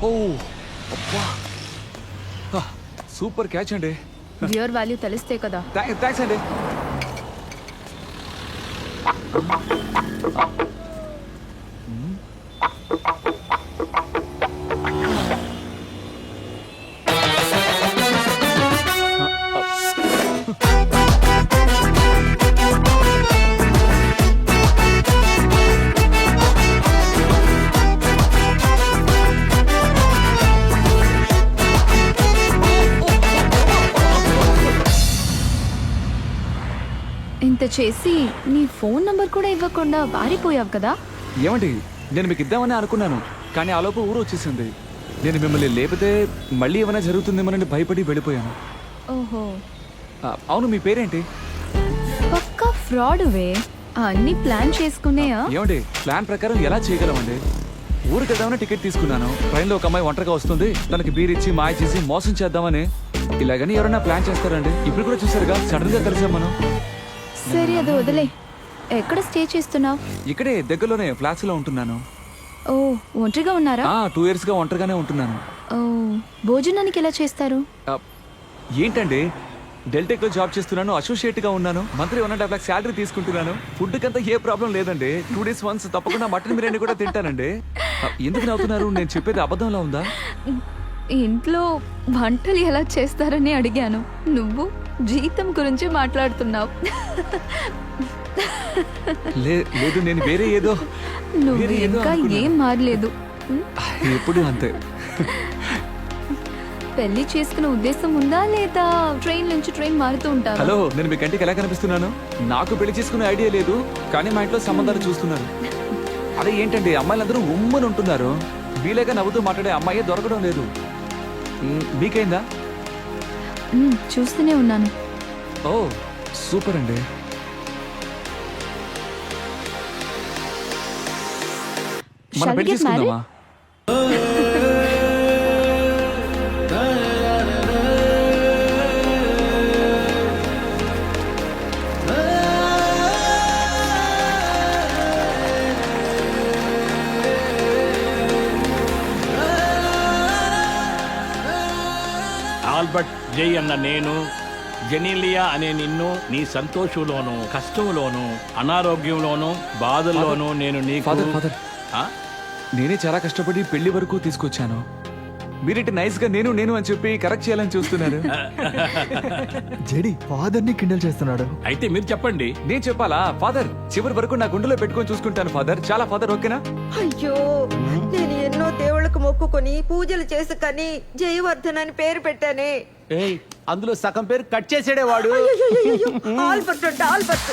ఓ అబ్బా super catch అండి. Gear value తెలిస్తే కదా. థ్యాంక్స్ అండి. ఇంత చేసి నీ ఫోన్ నంబర్ కూడా ఇవ్వకుండా పారిపోయావు కదా. ఏమండి, నేను మీకు ఇద్దామని అనుకున్నాను, కానీ ఆ లోపు ఊరు వచ్చేసింది. నేను మిమ్మల్ని లేపితే మళ్ళీ ఏమైనా జరుగుతుందేమోనని భయపడి వెళ్ళిపోయాను. ఓహో, అవును, మీ పేరేంటి? పక్కా ఫ్రాడ్వే. అన్ని ప్లాన్ చేసుకునేయా? ఏమండి, ప్లాన్ ప్రకారం ఎలా చేయగలమండి? ఊరికి వెళ్దామని టికెట్ తీసుకున్నాను. ట్రైన్లో ఒక అమ్మాయి ఒంటరిగా వస్తుంది, తనకి బీర్ ఇచ్చి మాయ చేసి మోసం చేద్దామని. ఇలాగని ఎవరైనా ప్లాన్ చేస్తారండి? ఇప్పుడు కూడా చూసారుగా, సడన్ గా కలిసాం మనం. సరే, అది వదిలే. ఎక్కడ స్టే చేస్తున్నావు? ఇక్కడే దగ్గరలోనే ఫ్లాట్స్ లో ఉంటున్నాను. ఓ, ఒంటరిగా ఉన్నారా? 2 years గా ఒంటరిగానే ఉంటున్నాను. ఓ, భోజనానికి ఎలా చేస్తారు? ఏంటండి, డెల్టెక్ లో జాబ్ చేస్తున్నాను, అసోసియేట్ గా ఉన్నాను, మంత్లీ 1.5 lakh శాలరీ తీసుకుంటున్నాను. ఫుడ్ కంతా ఏ ప్రాబ్లం లేదండి. 2 days once తప్పకుండా మటన్ బిర్యానీ కూడా తింటానండి. ఎందుకు నవ్వుతున్నారు? నేను చెప్పేది అబద్ధంలా ఉందా? ఇంట్లో వంటలు ఎలా చేస్తారని అడిగాను, నువ్వు జీతం గురించి మాట్లాడుతున్నావు. లేదు, నేను వేరే ఏదో. నువ్వు ఇంకా ఏం మారలేదు. ఎప్పుడు అంతే. పెళ్లి చేసుకునే ఉద్దేశం ఉందా లేదా ట్రైన్ నుంచి ట్రైన్ మారుతూ ఉంటారు? హలో, నేను మీ కంటికి ఎలా కనిపిస్తున్నాను? నాకు పెళ్లి చేసుకునే ఐడియా లేదు, కానీ మా ఇంట్లో సంబంధాలు చూస్తున్నారు. అదే ఏంటండి, అమ్మాయిలందరూ ఉమ్మని ఉంటున్నారు. వీలేగా నవ్వుతూ మాట్లాడే అమ్మాయి దొరకడం లేదు. మీకైందా? చూస్తూనే ఉన్నాను. ఓ, సూపర్ అండి. మనం పెళ్లి చేసుకుందామా? ఆల్బర్ట్ జై అన్న నేను, జెనీలియా అనే నిన్ను, నీ సంతోషంలోను కష్టంలోను అనారోగ్యంలోను బాధల్లోనూ నేను నీకు ఫాదర్, నేనే చాలా కష్టపడి పెళ్లి వరకు తీసుకొచ్చాను. మీరేంటి నైస్ గా నేను అని చెప్పి కరెక్ట్ చేయాలని చూస్తున్నారు. జెడి ఫాదర్ ని కిండల్ చేస్తున్నాడు. అయితే మీరు చెప్పండి. నేను చెప్పాలా? ఫాదర్, చివరి వరకు నా గుండెలో పెట్టుకొని చూసుకుంటాను ఫాదర్. చాలా ఫాదర్, ఓకేనా? అయ్యో, నేను ఎన్నో దేవుళ్ళకు మొక్కుకొని పూజలు చేసుకని జయవర్ధన్ అని పేరు పెట్టానే. అందులో సగం పేరు కట్ చేసేడే వాడు. ఆల్బర్ట్ అంటే ఆల్బర్ట్.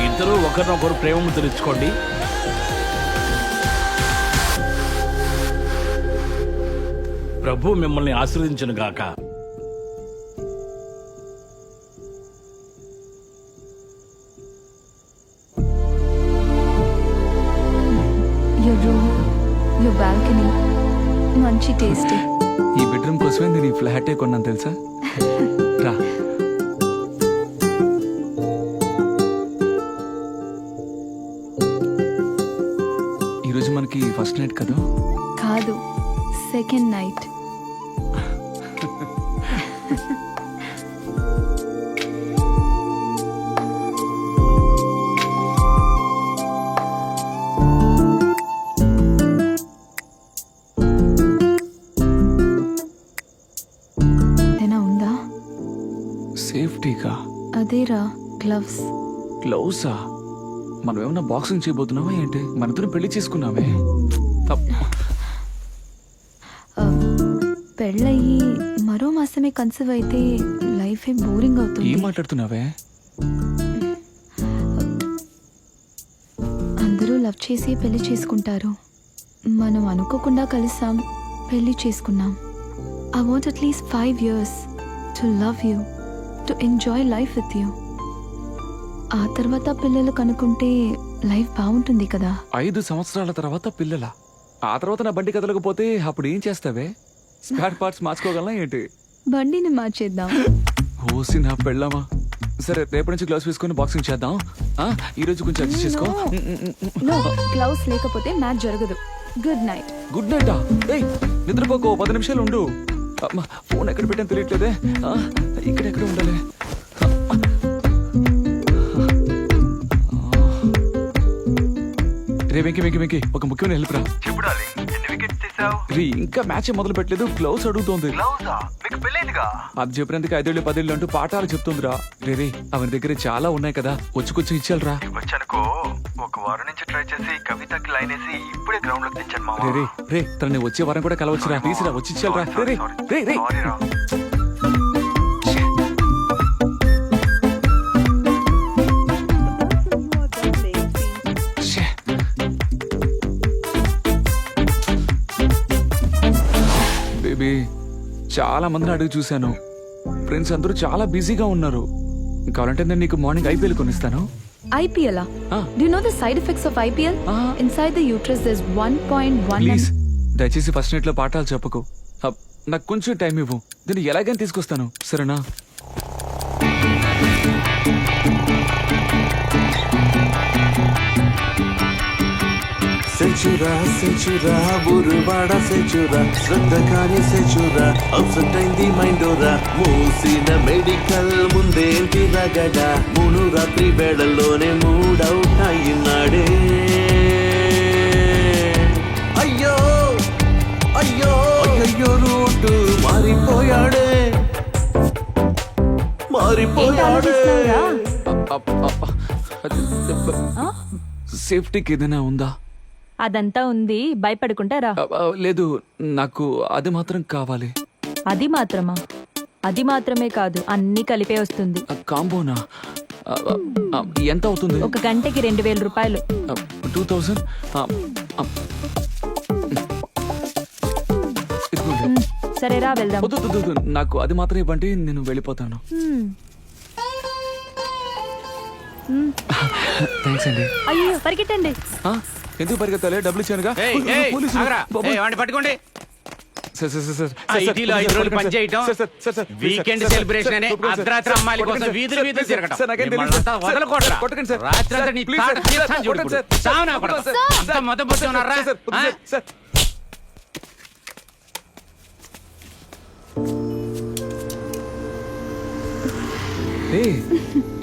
ఇద్దరు ఒకరినొకరు ప్రేమను తెలుసుకోండి. ప్రభు మిమ్మల్ని ఆశీర్వదించును గాక. Your room, your balcony, మంచి టేస్ట్. ఈ బెడ్రూమ్ కోసమే నేను ఈ ఫ్లాటే కొన్నాను తెలుసా? రా. ఈరోజు మనకి ఫస్ట్ నైట్ కదా? కాదు, సెకండ్ నైట్. ఉందా? సేఫ్టీగా? అదేరా, గ్లవ్స్. గ్లౌసా? మనం ఏమన్నా బాక్సింగ్ చేయబోతున్నావా ఏంటి? మన ఇద్దరం పెళ్లి చేసుకున్నామే. పెళ్ళయి మరో మాసమే కన్సీవ్ అయితే లైఫ్ బోరింగ్ అవుతుంది. ఏం మాట్లాడుతున్నావే? అందరూ లవ్ చేసి పెళ్లి చేసుకుంటారు. మనం అనుకోకుండా కలిసాం, పెళ్లి చేసుకున్నాం. I want at least 5 years to love you, to enjoy life with you. ఆ తర్వాత పిల్లలు కనుకుంటే లైఫ్ బాగుంటుంది కదా. 5 సంవత్సరాల తర్వాత పిల్లల, ఆ తర్వాత నా బండి కదలకపోతే అప్పుడు ఏం చేస్తావే? స్పేర్ పార్ట్స్ మార్చుకోగలనా ఏంటి? బండిని మార్చేద్దాం. ఓసి నా పెళ్ళమా. సరే రేపటి నుంచి గ్లౌస్ వేసుకొని బాక్సింగ్ చేద్దాం. ఈ రోజు కొంచెం అడ్జస్ట్ చేసుకో. నో, గ్లౌస్ లేకపోతే మ్యాచ్ జరగదు. Good night. గుడ్ నైటా? ఏయ్ నిద్రపోకో, 10 నిమిషాలు ఉండు. అమ్మా, ఫోన్ ఎక్కడ పెట్టాను తెలియట్లేదే. ఇక్కడెక్కడ ఉండాలి? రే వెంకి వెంకి వెంకి, ఒక ముఖ్యమైన హెల్ప్ రా. రీ ఇంకా మ్యాచ్ మొదలు పెట్టలేదు, గ్లౌస్ అడుగుతోంది. అది చెప్పినందుకు 5 ఏళ్ళు 10 ఏళ్ళు అంటూ పాఠాలు చెప్తుందిరా. రే రే, అవని దగ్గర చాలా ఉన్నాయి కదా, వచ్చి కొంచెం ఇచ్చాలరా. వచ్చానుకో, ఒక వారం నుంచి ట్రై చేసి కవితకి లైన్ వేసి ఇప్పుడే గ్రౌండ్ లోకి తెచ్చాను మామ. రే రే రే, తనని వచ్చే వారం కూడా కలవచ్చురా. తీసిరా, వచ్చి ఇచ్చాలరా. రే రే రే రే. సారీ రా. ఛే. బేబీ, చాలా మందిని అడిగి చూశాను. ఫ్రెండ్స్ అందరూ చాలా బిజీగా ఉన్నారు. కావాలంటే నేను నీకు మార్నింగ్ ఐపీఎల్ కొనిస్తాను. IPL? Do you know the side effects of IPL? Inside the uterus there's 1.1. Please దయచేసి ఫస్ట్ నైట్ లో పాఠాలు చెప్పకు. నాకు కొంచెం టైం ఇవ్వు, దీన్ని ఎలాగైనా తీసుకొస్తాను, సరేనా? సెంచురా సెంచురా బురువాడ సెంచురా శ్రద్ధ కాని సెంచురా అప్సెట్ అయింది మైండోరా మూసిన మెడికల్ ముందేంటి రగడ 3 రాత్రి వేళల్లోనే మూడౌట్ అయినాడే అయ్యో అయ్యో అయ్యో రూటు మారిపోయాడే మారిపోయాడే సేఫ్టీకి ఏదైనా ఉందా? అదంతా ఉంది, భయపడుకుంటారా? లేదు, నాకు అది మాత్రం కావాలి. అది మాత్రమా? అది మాత్రమే కాదు, అన్ని కలిపే వస్తుంది. కాంబోనా? ఎంత అవుతుంది? ఒక గంటకి 2000 రూపాయలు. 2000. సరేరా వెళ్దాం. వద్దు, నాకు అది మాత్రం ఇవ్వండి, నేను వెళ్ళిపోతాను. థ్యాంక్స్ అండి. అయ్యో పరిగెట్టండి. ఎందుకు పరిగెత్తాలి? డబ్బులు ఇచ్చానుగా. పట్టుకోండి. సార్, ఐటీలో 5 రోజులు పని చేయటం, వీకెండ్ సెలబ్రేషన్ అనే అర్ధరాత్రి అమ్మాయిల కోసం వీధులు తిరగటం. మిమ్మల్నంతా వదలకూడదురా. రాత్రంతా నీ తాట తీస్తాను చూడు ఇప్పుడు. చావు నా కొడుకు. అంతా మొదబొచ్చి ఉన్నారా?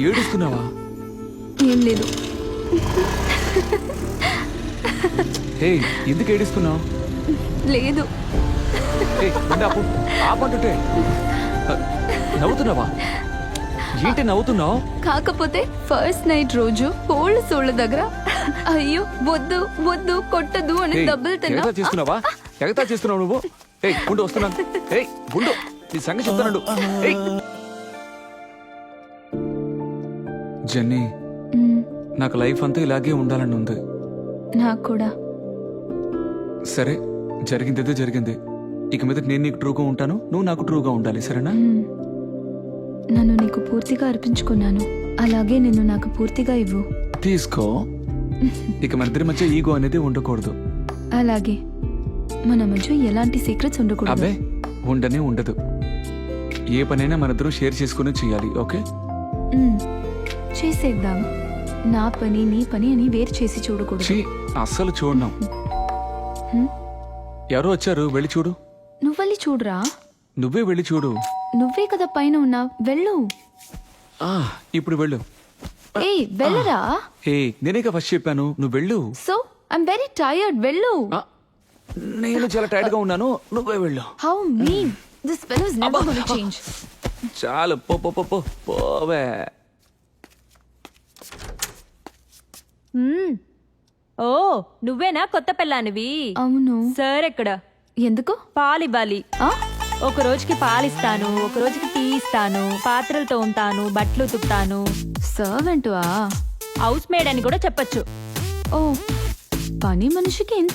ఏడుస్తున్నావా? ఏం లేదు. ఎందుకు ఏడుస్తున్నావు? లేదు. ఆపంటుంటే నవ్వుతున్నావా? ఏంటి నవ్వుతున్నావు? కాకపోతే ఫస్ట్ నైట్ రోజు కోళ్ళ సోళ్ళ దగ్గర అయ్యో వద్దు వద్దు కొట్టదు అని డబ్బులు తిన్నా. చేస్తున్నావా? ఎగతా చేస్తున్నావు నువ్వు? గుండు వస్తున్నాను. గుండు, నీ సంగతి చెప్తాను. జెన్నీ, నాకు లైఫ్ అంతా ఇలాగే ఉండాలని ఉంది. నాకు కూడా. సరే, జరిగిందేదో జరిగింది. ఇక మీద నేను నీకు ట్రూగా ఉంటాను, నువ్వు నాకు ట్రూగా ఉండాలి, సరేనా? నన్ను నీకు పూర్తిగా అర్పించుకున్నాను, అలాగే నిన్ను నాకు పూర్తిగా ఇవ్వు. తీసుకో. ఇక మన ఇద్దరి మధ్య ఈగో అనేది ఉండకూడదు. అలాగే మన మధ్య ఎలాంటి సీక్రెట్స్ ఉండకూడదు. అబ్బే, ఉండనే ఉండదు. ఏ పనైనా మన ఇద్దరు షేర్ చేసుకుని చేయాలి, ఓకే? చేసేద్దాం. నా పని నీ పని అని వేరు చేసి చూడకూడదు. అస్సలు చూడను. ఎవరో వచ్చారు, వెళ్ళి చూడు. నువ్వు వెళ్ళి చూడరా. నువ్వే వెళ్ళి చూడు. నువ్వే కదా పైన ఉన్నావు, వెళ్ళు. ఇప్పుడు వెళ్ళు. వెళ్ళరా. నేనేగా ఫస్ట్ చెప్పాను, నువ్వు వెళ్ళు. సో ఐమ్ వెరీ టైర్డ్, వెళ్ళు. నేను చాలా టైర్డ్ గా ఉన్నాను, నువ్వే వెళ్ళు. How mean, this fellow is never gonna change. చాలు, పోవే. ఓ నువ్వేనా కొత్త పిల్లానివి? అవును. సార్ ఎక్కడ? ఎందుకు? పాలివ్వాలి. ఒక రోజుకి పాలిస్తాను, ఒక రోజుకి టీ ఇస్తాను, పాత్రలు తోముతాను, బట్టలు ఉతుకుతాను. సర్వెంటువా? హౌస్ మేడ్ అని కూడా చెప్పొచ్చు. ఓ, పని మనిషికి ఇంత